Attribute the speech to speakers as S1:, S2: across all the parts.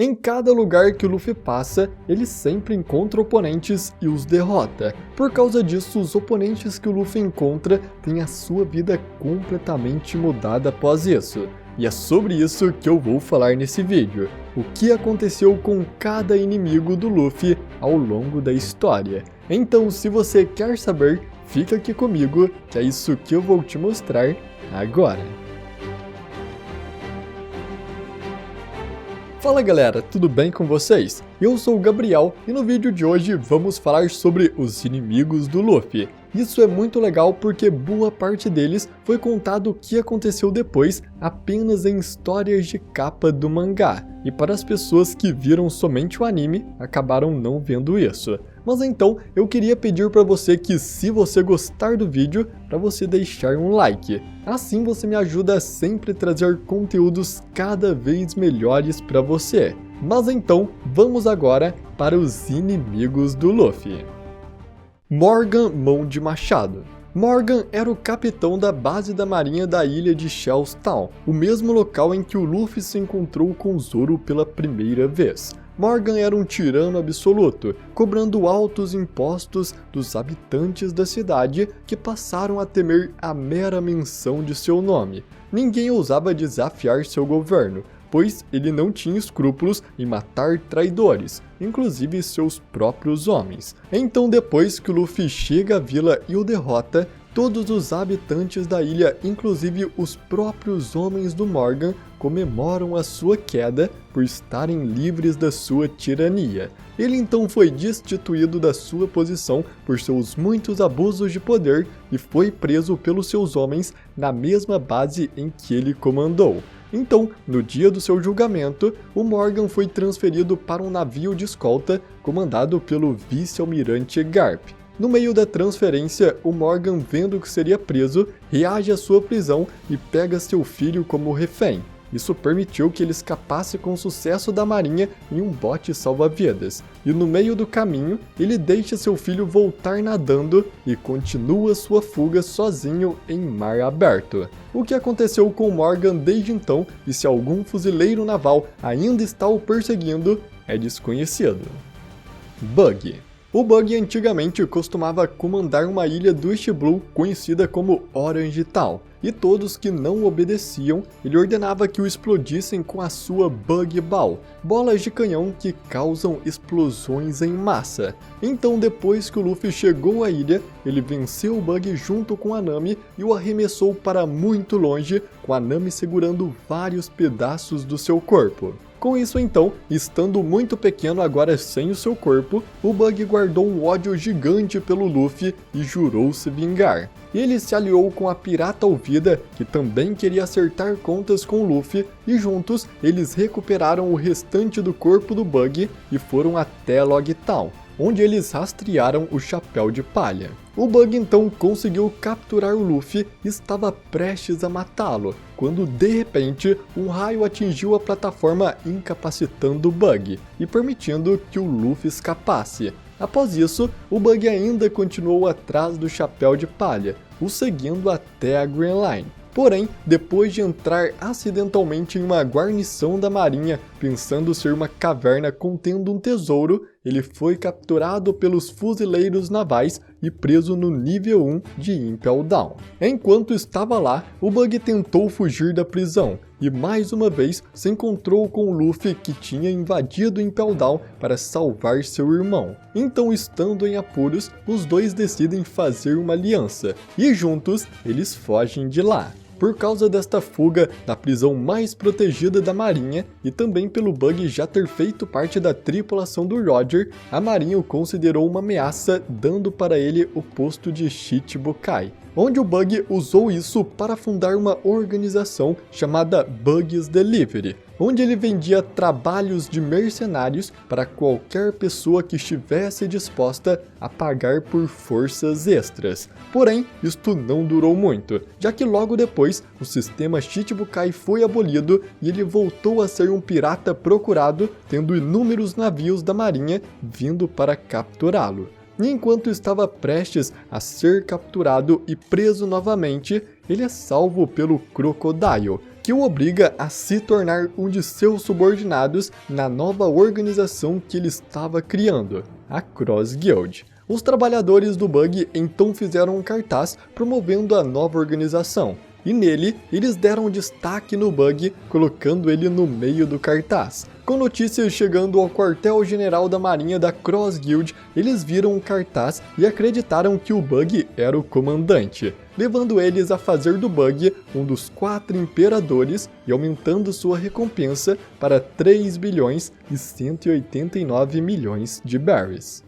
S1: Em cada lugar que o Luffy passa, ele sempre encontra oponentes e os derrota. Por causa disso, os oponentes que o Luffy encontra têm a sua vida completamente mudada após isso. E é sobre isso que eu vou falar nesse vídeo. O que aconteceu com cada inimigo do Luffy ao longo da história. Então, se você quer saber, fica aqui comigo, que é isso que eu vou te mostrar agora. Fala galera, tudo bem com vocês? Eu sou o Gabriel e no vídeo de hoje vamos falar sobre os inimigos do Luffy. Isso é muito legal porque boa parte deles foi contado o que aconteceu depois apenas em histórias de capa do mangá. E para as pessoas que viram somente o anime, acabaram não vendo isso. Mas então, eu queria pedir para você que, se você gostar do vídeo, para você deixar um like. Assim você me ajuda a sempre trazer conteúdos cada vez melhores para você. Mas então, vamos agora para os inimigos do Luffy. Morgan Mão de Machado. Morgan era o capitão da base da marinha da ilha de Shells Town, o mesmo local em que o Luffy se encontrou com Zoro pela primeira vez. Morgan era um tirano absoluto, cobrando altos impostos dos habitantes da cidade que passaram a temer a mera menção de seu nome. Ninguém ousava desafiar seu governo, pois ele não tinha escrúpulos em matar traidores, inclusive seus próprios homens. Então, depois que o Luffy chega à vila e o derrota, todos os habitantes da ilha, inclusive os próprios homens do Morgan, comemoram a sua queda por estarem livres da sua tirania. Ele então foi destituído da sua posição por seus muitos abusos de poder e foi preso pelos seus homens na mesma base em que ele comandou. Então, no dia do seu julgamento, o Morgan foi transferido para um navio de escolta comandado pelo vice-almirante Garp. No meio da transferência, o Morgan, vendo que seria preso, reage à sua prisão e pega seu filho como refém. Isso permitiu que ele escapasse com sucesso da marinha em um bote salva-vidas. E no meio do caminho, ele deixa seu filho voltar nadando e continua sua fuga sozinho em mar aberto. O que aconteceu com Morgan desde então e se algum fuzileiro naval ainda está o perseguindo é desconhecido. Bug. O Bug antigamente costumava comandar uma ilha do East Blue conhecida como Orange Town, e todos que não obedeciam, ele ordenava que o explodissem com a sua Bug Ball, bolas de canhão que causam explosões em massa. Então, depois que o Luffy chegou à ilha, ele venceu o Bug junto com a Nami e o arremessou para muito longe, com a Nami segurando vários pedaços do seu corpo. Com isso então, estando muito pequeno agora sem o seu corpo, o Bug guardou um ódio gigante pelo Luffy e jurou se vingar. Ele se aliou com a Pirata Alvida, que também queria acertar contas com o Luffy, e juntos eles recuperaram o restante do corpo do Bug e foram até Log Town, onde eles rastrearam o Chapéu de Palha. O Bug então conseguiu capturar o Luffy e estava prestes a matá-lo, quando de repente um raio atingiu a plataforma, incapacitando o Bug e permitindo que o Luffy escapasse. Após isso, o Bug ainda continuou atrás do Chapéu de Palha, o seguindo até a Grand Line. Porém, depois de entrar acidentalmente em uma guarnição da marinha, pensando ser uma caverna contendo um tesouro, ele foi capturado pelos fuzileiros navais e preso no nível 1 de Impel Down. Enquanto estava lá, o Bug tentou fugir da prisão e mais uma vez se encontrou com o Luffy, que tinha invadido Impel Down para salvar seu irmão. Então, estando em apuros, os dois decidem fazer uma aliança e juntos eles fogem de lá. Por causa desta fuga da prisão mais protegida da marinha e também pelo Bug já ter feito parte da tripulação do Roger, a marinha o considerou uma ameaça, dando para ele o posto de Shichibukai, onde o Bug usou isso para fundar uma organização chamada Bugs Delivery, onde ele vendia trabalhos de mercenários para qualquer pessoa que estivesse disposta a pagar por forças extras. Porém, isto não durou muito, já que logo depois o sistema Shichibukai foi abolido e ele voltou a ser um pirata procurado, tendo inúmeros navios da marinha vindo para capturá-lo. E enquanto estava prestes a ser capturado e preso novamente, ele é salvo pelo Crocodile, que o obriga a se tornar um de seus subordinados na nova organização que ele estava criando, a Cross Guild. Os trabalhadores do Bug então fizeram um cartaz promovendo a nova organização, e nele eles deram destaque no Bug, colocando ele no meio do cartaz. Com notícias chegando ao quartel-general da Marinha da Cross Guild, eles viram o cartaz e acreditaram que o Bug era o comandante, levando eles a fazer do Bug um dos 4 imperadores e aumentando sua recompensa para 3 bilhões e 189 milhões de berries.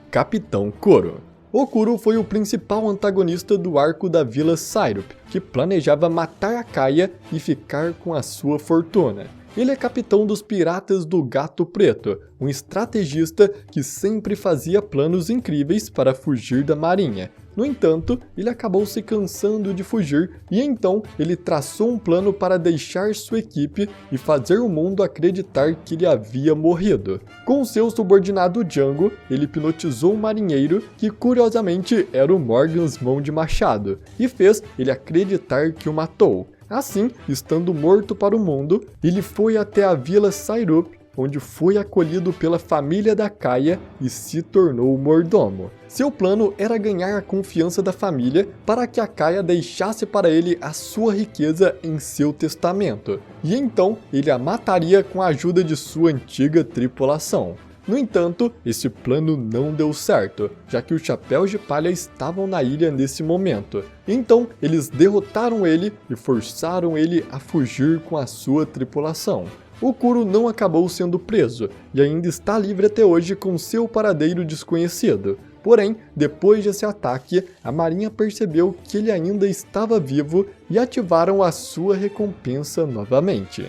S1: Capitão Kuro. O Kuro foi o principal antagonista do arco da Vila Syrup, que planejava matar a Kaia e ficar com a sua fortuna. Ele é capitão dos Piratas do Gato Preto, um estrategista que sempre fazia planos incríveis para fugir da marinha. No entanto, ele acabou se cansando de fugir e então ele traçou um plano para deixar sua equipe e fazer o mundo acreditar que ele havia morrido. Com seu subordinado Django, ele hipnotizou um marinheiro que curiosamente era o Morgan's Mão de Machado e fez ele acreditar que o matou. Assim, estando morto para o mundo, ele foi até a Vila Syrup, onde foi acolhido pela família da Kaia e se tornou mordomo. Seu plano era ganhar a confiança da família para que a Kaia deixasse para ele a sua riqueza em seu testamento, e então ele a mataria com a ajuda de sua antiga tripulação. No entanto, esse plano não deu certo, já que os Chapéus de Palha estavam na ilha nesse momento. Então, eles derrotaram ele e forçaram ele a fugir com a sua tripulação. O Kuro não acabou sendo preso e ainda está livre até hoje com seu paradeiro desconhecido. Porém, depois desse ataque, a marinha percebeu que ele ainda estava vivo e ativaram a sua recompensa novamente.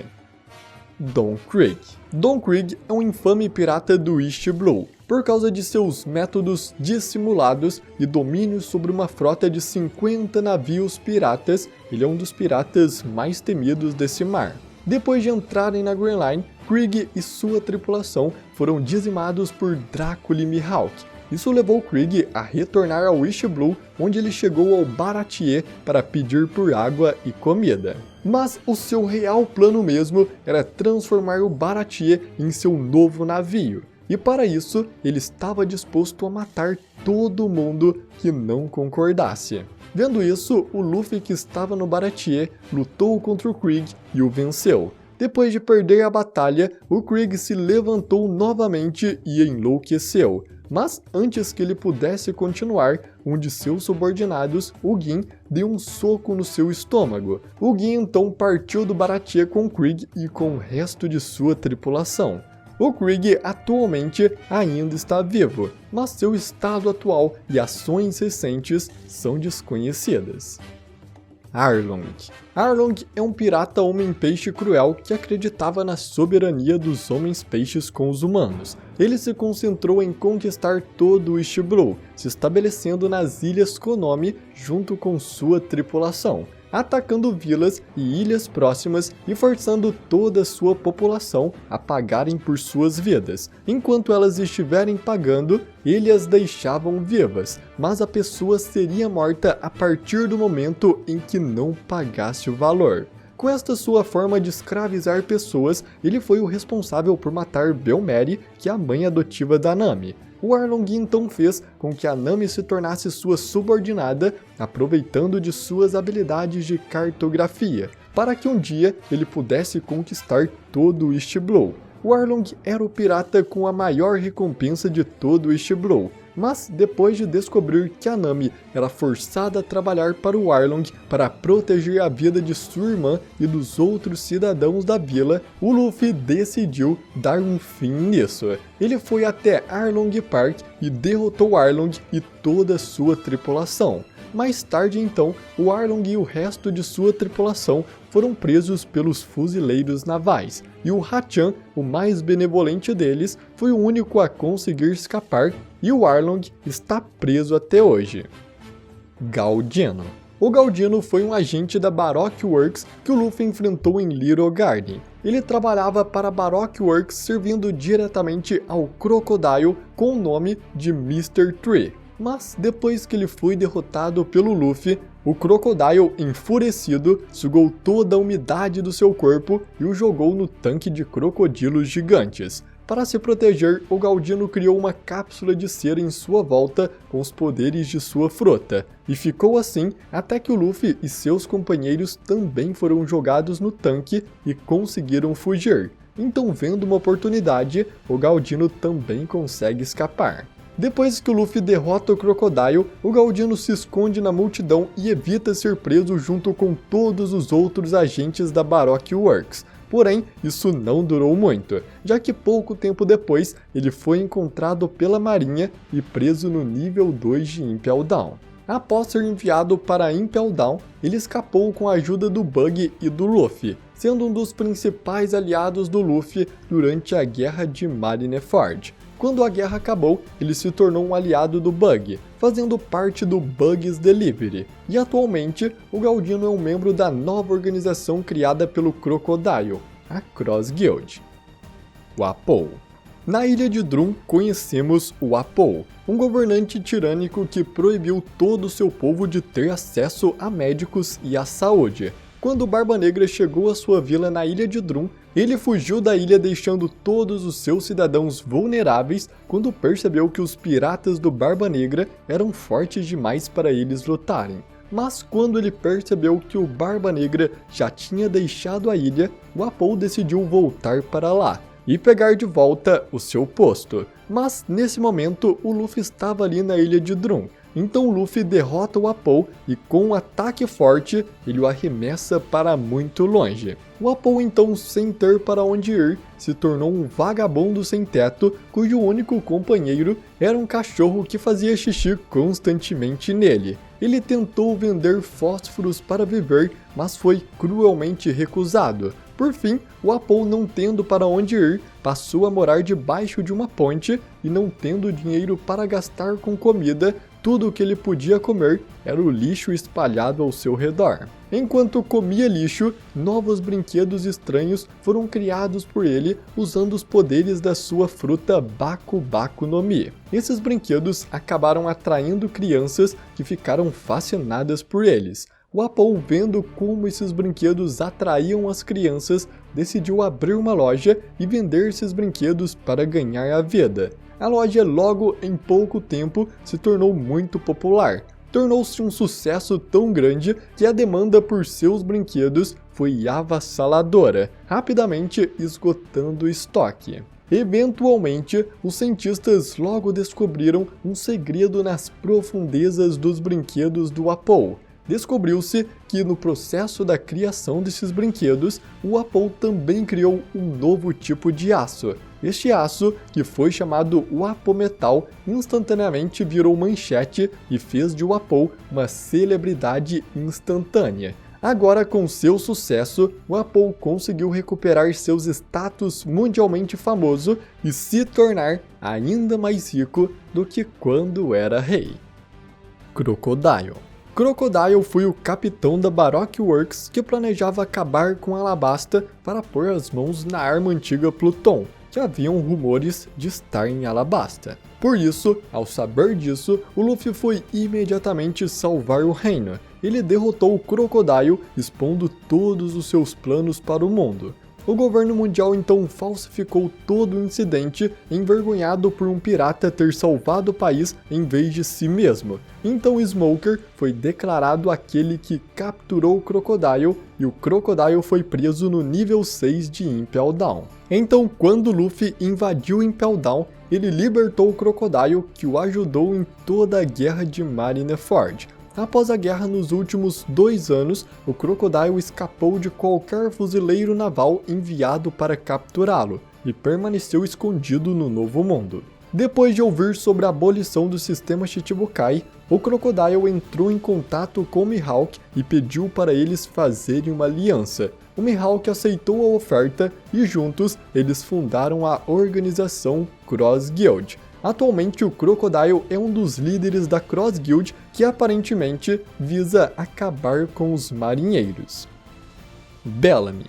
S1: Don Krieg. Don Krieg é um infame pirata do East Blue, por causa de seus métodos dissimulados e domínio sobre uma frota de 50 navios piratas. Ele é um dos piratas mais temidos desse mar. Depois de entrarem na Grand Line, Krieg e sua tripulação foram dizimados por Drácula e Mihawk. Isso levou Krieg a retornar ao East Blue, onde ele chegou ao Baratier para pedir por água e comida. Mas o seu real plano mesmo era transformar o Baratier em seu novo navio. E para isso, ele estava disposto a matar todo mundo que não concordasse. Vendo isso, o Luffy, que estava no Baratier, lutou contra o Krieg e o venceu. Depois de perder a batalha, o Krieg se levantou novamente e enlouqueceu. Mas antes que ele pudesse continuar, um de seus subordinados, o Gin, deu um soco no seu estômago. O Gin então partiu do Baratier com Krieg e com o resto de sua tripulação. O Krieg atualmente ainda está vivo, mas seu estado atual e ações recentes são desconhecidas. Arlong. Arlong é um pirata homem-peixe cruel que acreditava na soberania dos homens-peixes com os humanos. Ele se concentrou em conquistar todo o East Blue, se estabelecendo nas Ilhas Konomi junto com sua tripulação, atacando vilas e ilhas próximas e forçando toda a sua população a pagarem por suas vidas. Enquanto elas estiverem pagando, ele as deixavam vivas, mas a pessoa seria morta a partir do momento em que não pagasse o valor. Com esta sua forma de escravizar pessoas, ele foi o responsável por matar Belmeri, que é a mãe adotiva da Nami. O Arlong então fez com que a Nami se tornasse sua subordinada, aproveitando de suas habilidades de cartografia, para que um dia ele pudesse conquistar todo o East Blue. O Arlong era o pirata com a maior recompensa de todo o East Blue, mas depois de descobrir que a Nami era forçada a trabalhar para o Arlong para proteger a vida de sua irmã e dos outros cidadãos da vila, o Luffy decidiu dar um fim nisso. Ele foi até Arlong Park e derrotou Arlong e toda a sua tripulação. Mais tarde então, o Arlong e o resto de sua tripulação foram presos pelos fuzileiros navais, e o Hachan, o mais benevolente deles, foi o único a conseguir escapar, e o Arlong está preso até hoje. Galdino. O Galdino foi um agente da Baroque Works que o Luffy enfrentou em Little Garden. Ele trabalhava para a Baroque Works servindo diretamente ao Crocodile com o nome de Mr. Tree. Mas depois que ele foi derrotado pelo Luffy, O Crocodile, enfurecido, sugou toda a umidade do seu corpo e o jogou no tanque de crocodilos gigantes. Para se proteger, o Galdino criou uma cápsula de cera em sua volta com os poderes de sua frota, e ficou assim até que o Luffy e seus companheiros também foram jogados no tanque e conseguiram fugir. Então, vendo uma oportunidade, o Galdino também consegue escapar. Depois que o Luffy derrota o Crocodile, o Galdino se esconde na multidão e evita ser preso junto com todos os outros agentes da Baroque Works. Porém, isso não durou muito, já que pouco tempo depois ele foi encontrado pela Marinha e preso no nível 2 de Impel Down. Após ser enviado para Impel Down, ele escapou com a ajuda do Bug e do Luffy, sendo um dos principais aliados do Luffy durante a Guerra de Marineford. Quando a guerra acabou, ele se tornou um aliado do Bug, fazendo parte do Bugs Delivery, e atualmente o Galdino é um membro da nova organização criada pelo Crocodile, a Cross Guild. O Apou. Na ilha de Drum conhecemos o Apou, um governante tirânico que proibiu todo o seu povo de ter acesso a médicos e à saúde. Quando o Barba Negra chegou à sua vila na ilha de Drum, ele fugiu da ilha deixando todos os seus cidadãos vulneráveis quando percebeu que os piratas do Barba Negra eram fortes demais para eles lutarem. Mas quando ele percebeu que o Barba Negra já tinha deixado a ilha, o Apou decidiu voltar para lá e pegar de volta o seu posto. Mas nesse momento o Luffy estava ali na ilha de Drum. Então o Luffy derrota o Apou e com um ataque forte, ele o arremessa para muito longe. O Apou então, sem ter para onde ir, se tornou um vagabundo sem teto, cujo único companheiro era um cachorro que fazia xixi constantemente nele. Ele tentou vender fósforos para viver, mas foi cruelmente recusado. Por fim, o Apou, não tendo para onde ir, passou a morar debaixo de uma ponte e, não tendo dinheiro para gastar com comida, tudo o que ele podia comer era o lixo espalhado ao seu redor. Enquanto comia lixo, novos brinquedos estranhos foram criados por ele usando os poderes da sua fruta Baku Baku no Mi. Esses brinquedos acabaram atraindo crianças que ficaram fascinadas por eles. O Apou, vendo como esses brinquedos atraíam as crianças, decidiu abrir uma loja e vender esses brinquedos para ganhar a vida. A loja logo em pouco tempo se tornou muito popular. Tornou-se um sucesso tão grande que a demanda por seus brinquedos foi avassaladora, rapidamente esgotando o estoque. Eventualmente, os cientistas logo descobriram um segredo nas profundezas dos brinquedos do Apou. Descobriu-se que no processo da criação desses brinquedos, o Apou também criou um novo tipo de aço. Este aço, que foi chamado o Apometal, instantaneamente virou manchete e fez de o Apou uma celebridade instantânea. Agora, com seu sucesso, o Apou conseguiu recuperar seus status mundialmente famoso e se tornar ainda mais rico do que quando era rei. Crocodile. Crocodile foi o capitão da Baroque Works que planejava acabar com Alabasta para pôr as mãos na arma antiga Pluton, que haviam rumores de estar em Alabasta. Por isso, ao saber disso, o Luffy foi imediatamente salvar o reino. Ele derrotou o Crocodile, expondo todos os seus planos para o mundo. O governo mundial então falsificou todo o incidente, envergonhado por um pirata ter salvado o país em vez de si mesmo. Então Smoker foi declarado aquele que capturou o Crocodile e o Crocodile foi preso no nível 6 de Impel Down. Então, quando Luffy invadiu Impel Down, ele libertou o Crocodile, que o ajudou em toda a guerra de Marineford. Após a guerra nos últimos 2 anos, o Crocodile escapou de qualquer fuzileiro naval enviado para capturá-lo e permaneceu escondido no Novo Mundo. Depois de ouvir sobre a abolição do sistema Shichibukai, o Crocodile entrou em contato com o Mihawk e pediu para eles fazerem uma aliança. O Mihawk aceitou a oferta e juntos eles fundaram a organização Cross Guild. Atualmente o Crocodile é um dos líderes da Cross Guild que aparentemente visa acabar com os marinheiros. Bellamy.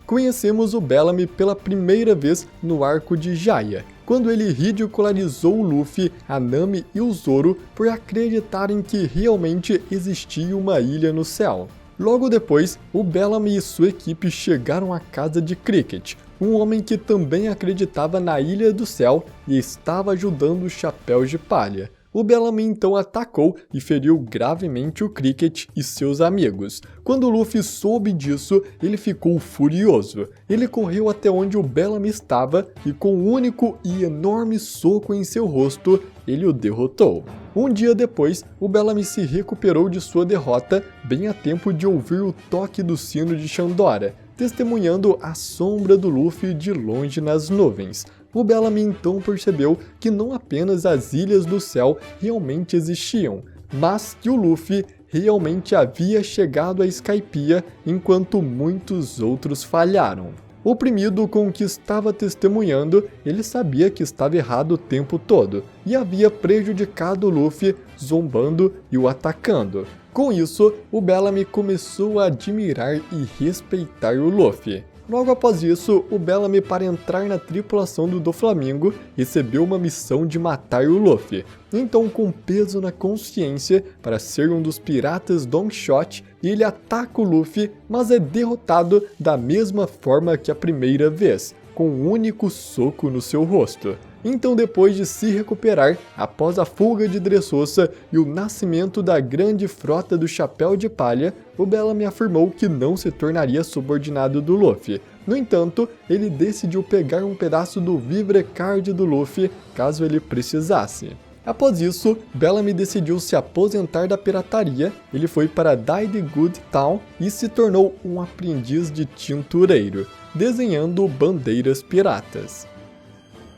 S1: conhecemos o Bellamy pela primeira vez no arco de Jaya, quando ele ridicularizou o Luffy, a Nami e o Zoro por acreditarem que realmente existia uma ilha no céu. Logo depois, o Bellamy e sua equipe chegaram à casa de Cricket, um homem que também acreditava na Ilha do Céu e estava ajudando os Chapéus de Palha. O Bellamy então atacou e feriu gravemente o Cricket e seus amigos. Quando o Luffy soube disso, ele ficou furioso. Ele correu até onde o Bellamy estava e com um único e enorme soco em seu rosto, ele o derrotou. Um dia depois, o Bellamy se recuperou de sua derrota bem a tempo de ouvir o toque do sino de Shandora, testemunhando a sombra do Luffy de longe nas nuvens. O Bellamy então percebeu que não apenas as Ilhas do Céu realmente existiam, mas que o Luffy realmente havia chegado a Skypiea enquanto muitos outros falharam. Oprimido com o que estava testemunhando, ele sabia que estava errado o tempo todo e havia prejudicado o Luffy, zombando e o atacando. Com isso, o Bellamy começou a admirar e respeitar o Luffy. Logo após isso, o Bellamy, para entrar na tripulação do Doflamingo, recebeu uma missão de matar o Luffy. Então, com peso na consciência para ser um dos piratas Don Quixote, ele ataca o Luffy, mas é derrotado da mesma forma que a primeira vez, com um único soco no seu rosto. Então, depois de se recuperar, após a fuga de Dressrosa e o nascimento da grande frota do Chapéu de Palha, o Bellamy afirmou que não se tornaria subordinado do Luffy. No entanto, ele decidiu pegar um pedaço do Vivre Card do Luffy caso ele precisasse. Após isso, Bellamy decidiu se aposentar da pirataria, ele foi para Dide Good Town e se tornou um aprendiz de tintureiro, desenhando bandeiras piratas.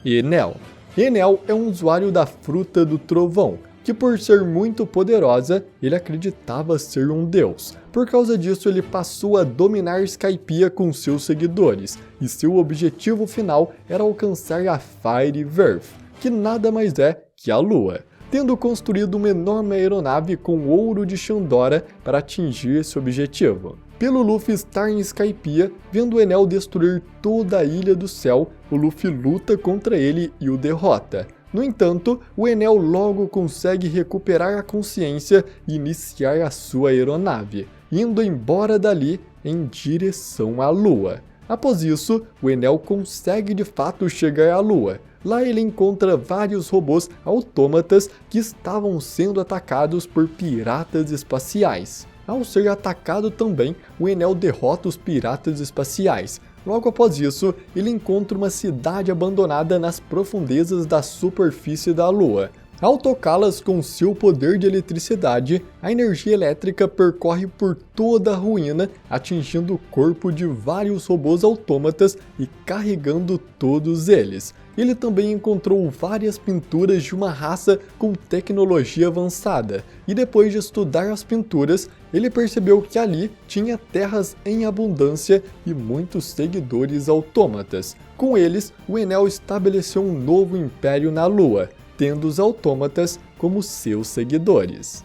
S1: Enel. Enel é um usuário da Fruta do Trovão, que por ser muito poderosa, ele acreditava ser um deus. Por causa disso, ele passou a dominar Skypiea com seus seguidores, e seu objetivo final era alcançar a Fireverse, que nada mais é que a Lua, tendo construído uma enorme aeronave com ouro de Shandora para atingir esse objetivo. Pelo Luffy estar em Skypiea, vendo o Enel destruir toda a Ilha do Céu, o Luffy luta contra ele e o derrota. No entanto, o Enel logo consegue recuperar a consciência e iniciar a sua aeronave, indo embora dali em direção à Lua. Após isso, o Enel consegue de fato chegar à Lua. Lá ele encontra vários robôs autômatas que estavam sendo atacados por piratas espaciais. Ao ser atacado também, o Enel derrota os piratas espaciais. Logo após isso, ele encontra uma cidade abandonada nas profundezas da superfície da Lua. Ao tocá-las com seu poder de eletricidade, a energia elétrica percorre por toda a ruína, atingindo o corpo de vários robôs autômatas e carregando todos eles. Ele também encontrou várias pinturas de uma raça com tecnologia avançada, e depois de estudar as pinturas, ele percebeu que ali tinha terras em abundância e muitos seguidores autômatas. Com eles, o Enel estabeleceu um novo império na Lua, tendo os autômatas como seus seguidores.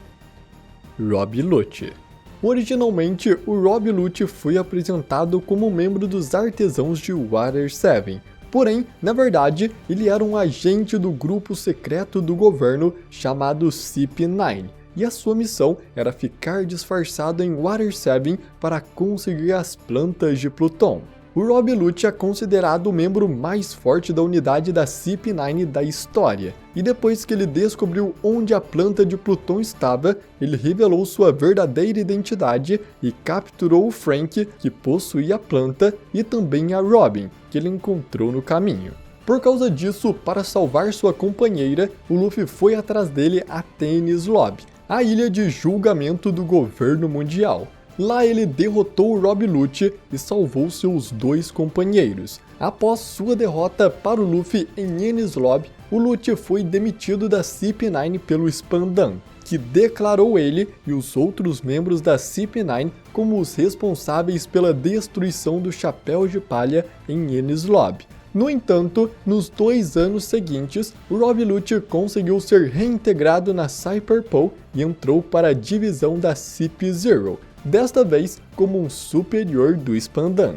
S1: Rob Lucci. Originalmente, o Rob Lucci foi apresentado como membro dos artesãos de Water 7, porém, na verdade, ele era um agente do grupo secreto do governo chamado CP9, e a sua missão era ficar disfarçado em Water 7 para conseguir as plantas de Pluton. O Rob Lucci é considerado o membro mais forte da unidade da CP9 da história, e depois que ele descobriu onde a planta de Pluton estava, ele revelou sua verdadeira identidade e capturou o Frank, que possuía a planta, e também a Robin, que ele encontrou no caminho. Por causa disso, para salvar sua companheira, o Luffy foi atrás dele até Enies Lobby, a ilha de julgamento do governo mundial. Lá ele derrotou o Rob Lucci e salvou seus dois companheiros. Após sua derrota para o Luffy em Enies Lobby, o Lucci foi demitido da CP9 pelo Spandan, que declarou ele e os outros membros da CP9 como os responsáveis pela destruição do Chapéu de Palha em Enies Lobby. No entanto, nos 2 anos seguintes, o Rob Lucci conseguiu ser reintegrado na Cyberpol e entrou para a divisão da CP0, desta vez como um superior do Spandan.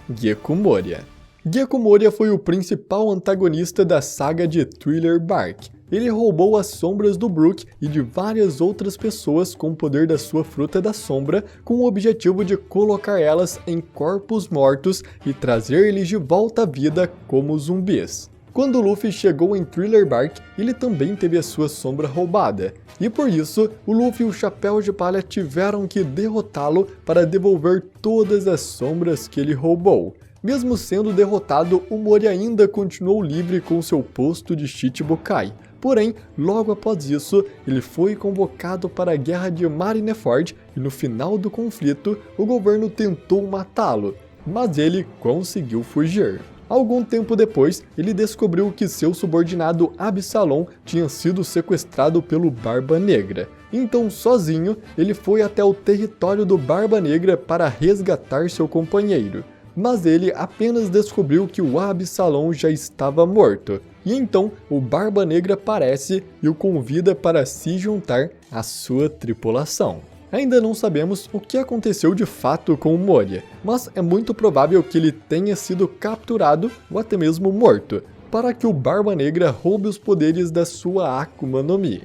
S1: Gekko Moria. Gekko Moria foi o principal antagonista da saga de Thriller Bark. Ele roubou as sombras do Brook e de várias outras pessoas com o poder da sua fruta da sombra, com o objetivo de colocar elas em corpos mortos e trazer eles de volta à vida como zumbis. Quando Luffy chegou em Thriller Bark, ele também teve a sua sombra roubada, e por isso, o Luffy e o Chapéu de Palha tiveram que derrotá-lo para devolver todas as sombras que ele roubou. Mesmo sendo derrotado, o Moria ainda continuou livre com seu posto de Shichibukai. Porém, logo após isso, ele foi convocado para a guerra de Marineford e no final do conflito, o governo tentou matá-lo, mas ele conseguiu fugir. Algum tempo depois, ele descobriu que seu subordinado Absalom tinha sido sequestrado pelo Barba Negra. Então, sozinho, ele foi até o território do Barba Negra para resgatar seu companheiro. Mas ele apenas descobriu que o Absalom já estava morto. E então, o Barba Negra aparece e o convida para se juntar à sua tripulação. Ainda não sabemos o que aconteceu de fato com o Moria, mas é muito provável que ele tenha sido capturado ou até mesmo morto, para que o Barba Negra roube os poderes da sua Akuma no Mi.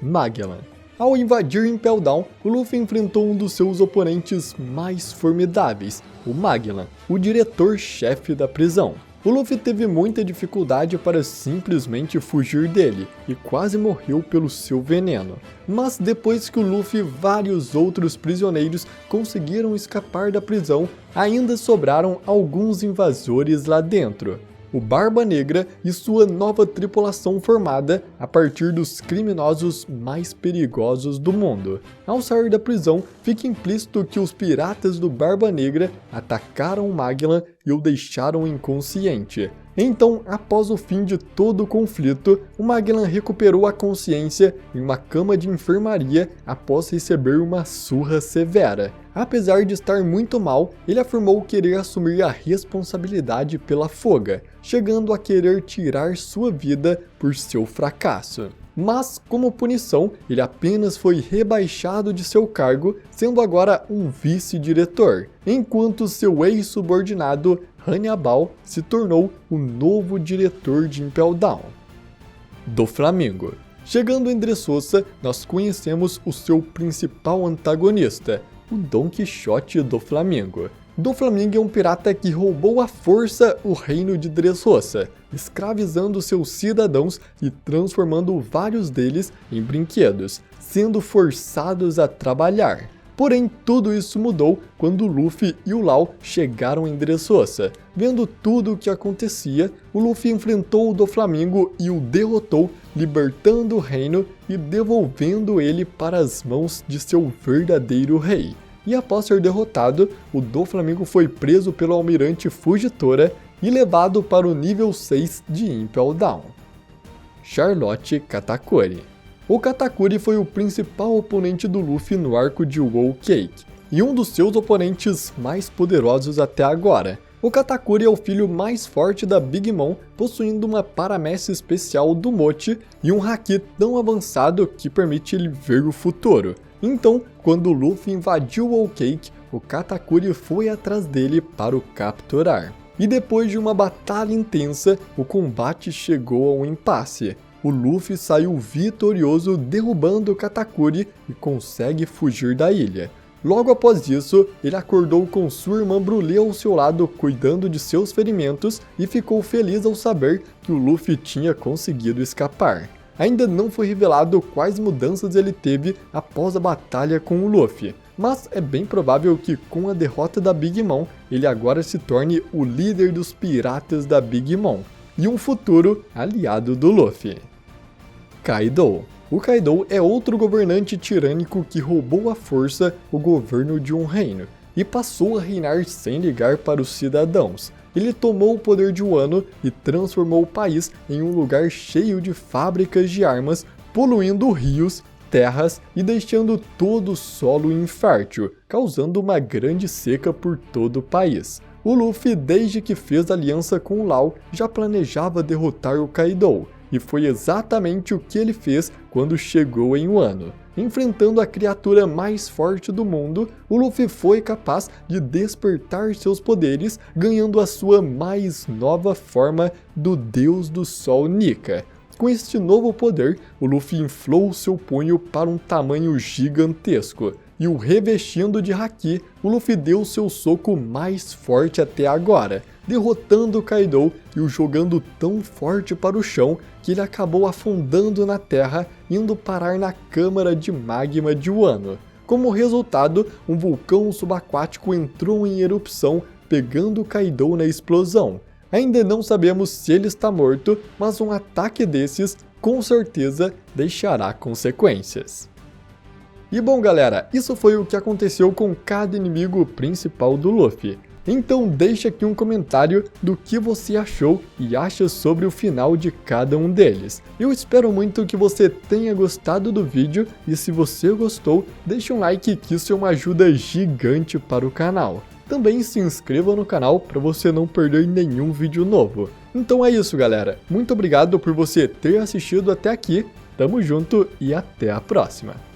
S1: Magellan. Ao invadir Impel Down, o Luffy enfrentou um dos seus oponentes mais formidáveis, o Magellan, o diretor-chefe da prisão. O Luffy teve muita dificuldade para simplesmente fugir dele, e quase morreu pelo seu veneno. Mas depois que o Luffy e vários outros prisioneiros conseguiram escapar da prisão, ainda sobraram alguns invasores lá dentro. O Barba Negra e sua nova tripulação formada a partir dos criminosos mais perigosos do mundo. Ao sair da prisão, fica implícito que os piratas do Barba Negra atacaram o Magellan e o deixaram inconsciente. Então, após o fim de todo o conflito, o Magellan recuperou a consciência em uma cama de enfermaria após receber uma surra severa. Apesar de estar muito mal, ele afirmou querer assumir a responsabilidade pela fuga, chegando a querer tirar sua vida por seu fracasso. Mas, como punição, ele apenas foi rebaixado de seu cargo, sendo agora um vice-diretor, enquanto seu ex-subordinado, Hannibal, se tornou o novo diretor de Impel Down. Doflamingo. Chegando em Dressrosa, nós conhecemos o seu principal antagonista, o Don Quixote Doflamingo. Doflamingo é um pirata que roubou à força o reino de Dressrosa, escravizando seus cidadãos e transformando vários deles em brinquedos, sendo forçados a trabalhar. Porém, tudo isso mudou quando Luffy e o Law chegaram em Dressrosa. Vendo tudo o que acontecia, o Luffy enfrentou o Doflamingo e o derrotou, libertando o reino e devolvendo ele para as mãos de seu verdadeiro rei. E após ser derrotado, o Doflamingo foi preso pelo almirante Fujitora e levado para o nível 6 de Impel Down. Charlotte Katakuri. O Katakuri foi o principal oponente do Luffy no arco de Whole Cake, e um dos seus oponentes mais poderosos até agora. O Katakuri é o filho mais forte da Big Mom, possuindo uma paramécia especial do Mochi e um haki tão avançado que permite ele ver o futuro. Então, quando o Luffy invadiu Whole Cake, o Katakuri foi atrás dele para o capturar. E depois de uma batalha intensa, o combate chegou a um impasse. O Luffy saiu vitorioso derrubando o Katakuri e consegue fugir da ilha. Logo após isso, ele acordou com sua irmã Brulé ao seu lado cuidando de seus ferimentos e ficou feliz ao saber que o Luffy tinha conseguido escapar. Ainda não foi revelado quais mudanças ele teve após a batalha com o Luffy, mas é bem provável que com a derrota da Big Mom, ele agora se torne o líder dos piratas da Big Mom e um futuro aliado do Luffy. Kaido. O Kaido é outro governante tirânico que roubou à força o governo de um reino e passou a reinar sem ligar para os cidadãos. Ele tomou o poder de Wano e transformou o país em um lugar cheio de fábricas de armas, poluindo rios, terras e deixando todo o solo infértil, causando uma grande seca por todo o país. O Luffy, desde que fez aliança com o Law, já planejava derrotar o Kaido, e foi exatamente o que ele fez quando chegou em Wano. Enfrentando a criatura mais forte do mundo, o Luffy foi capaz de despertar seus poderes, ganhando a sua mais nova forma do Deus do Sol Nika. Com este novo poder, o Luffy inflou seu punho para um tamanho gigantesco, e o revestindo de Haki, o Luffy deu seu soco mais forte até agora, derrotando o Kaido e o jogando tão forte para o chão que ele acabou afundando na terra, indo parar na câmara de magma de Wano. Como resultado, um vulcão subaquático entrou em erupção, pegando o Kaido na explosão. Ainda não sabemos se ele está morto, mas um ataque desses com certeza deixará consequências. E bom galera, isso foi o que aconteceu com cada inimigo principal do Luffy. Então deixa aqui um comentário do que você achou e acha sobre o final de cada um deles. Eu espero muito que você tenha gostado do vídeo e se você gostou, deixa um like que isso é uma ajuda gigante para o canal. Também se inscreva no canal para você não perder nenhum vídeo novo. Então é isso galera, muito obrigado por você ter assistido até aqui, tamo junto e até a próxima.